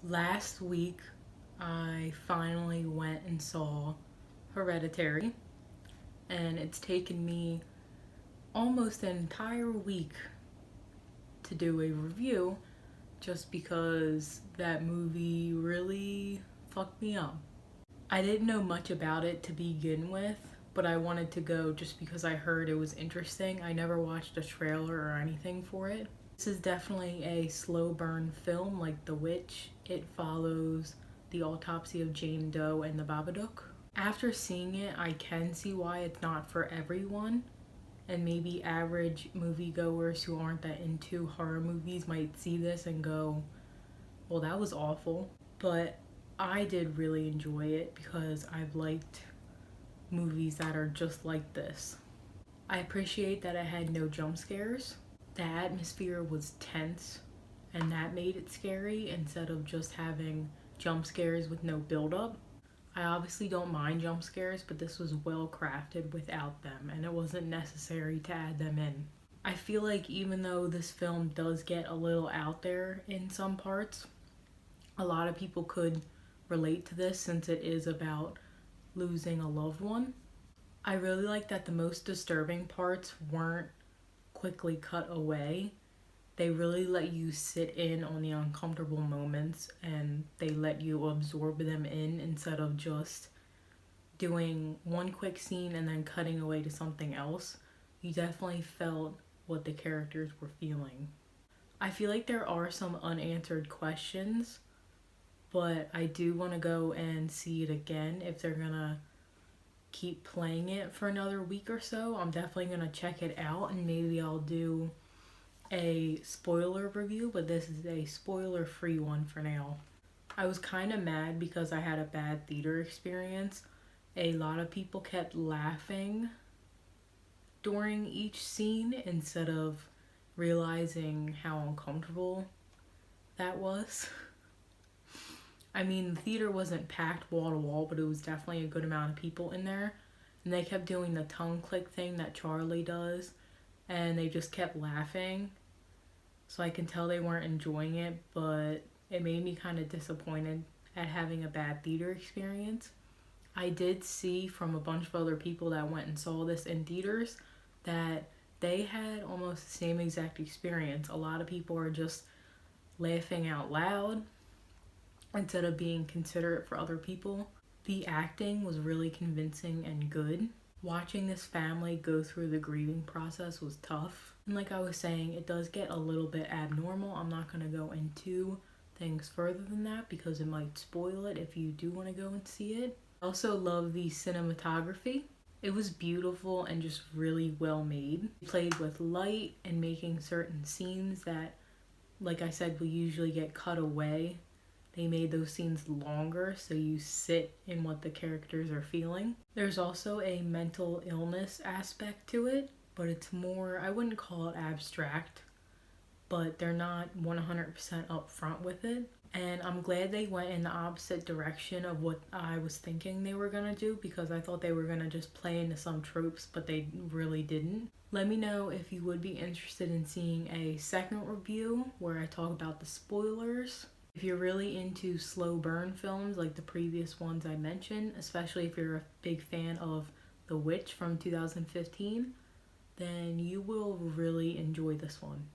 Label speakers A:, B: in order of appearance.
A: Last week, I finally went and saw Hereditary, and it's taken me almost an entire week to do a review just because that movie really fucked me up. I didn't know much about it to begin with, but I wanted to go just because I heard it was interesting. I never watched a trailer or anything for it. This is definitely a slow burn film like The Witch. It follows the autopsy of Jane Doe and the Babadook. After seeing it, I can see why it's not for everyone, and maybe average moviegoers who aren't that into horror movies might see this and go, well, that was awful. But I did really enjoy it because I've liked movies that are just like this. I appreciate that it had no jump scares. The atmosphere was tense, and that made it scary instead of just having jump scares with no build up. I obviously don't mind jump scares, but this was well crafted without them, and it wasn't necessary to add them in. I feel like even though this film does get a little out there in some parts, a lot of people could relate to this since it is about losing a loved one. I really like that the most disturbing parts weren't quickly cut away. They really let you sit in on the uncomfortable moments and they let you absorb them in instead of just doing one quick scene and then cutting away to something else. You definitely felt what the characters were feeling. I feel like there are some unanswered questions, but I do want to go and see it again if they're gonna keep playing it for another week or so. I'm definitely gonna check it out and maybe I'll do a spoiler review, but this is a spoiler free one for now. I was kind of mad because I had a bad theater experience. A lot of people kept laughing during each scene instead of realizing how uncomfortable that was. I mean, the theater wasn't packed wall to wall, but it was definitely a good amount of people in there. And they kept doing the tongue click thing that Charlie does, and they just kept laughing. So I can tell they weren't enjoying it, but it made me kind of disappointed at having a bad theater experience. I did see from a bunch of other people that went and saw this in theaters that they had almost the same exact experience. A lot of people are just laughing out loud instead of being considerate for other people. The acting was really convincing and good. Watching this family go through the grieving process was tough. And like I was saying, it does get a little bit abnormal. I'm not going to go into things further than that because it might spoil it if you do want to go and see it. I also love the cinematography. It was beautiful and just really well made. It played with light and making certain scenes that, like I said, will usually get cut away. They made those scenes longer so you sit in what the characters are feeling. There's also a mental illness aspect to it, but it's more, I wouldn't call it abstract, but they're not 100% upfront with it. And I'm glad they went in the opposite direction of what I was thinking they were gonna do because I thought they were gonna just play into some tropes, but they really didn't. Let me know if you would be interested in seeing a second review where I talk about the spoilers. If you're really into slow burn films like the previous ones I mentioned, especially if you're a big fan of The Witch from 2015, then you will really enjoy this one.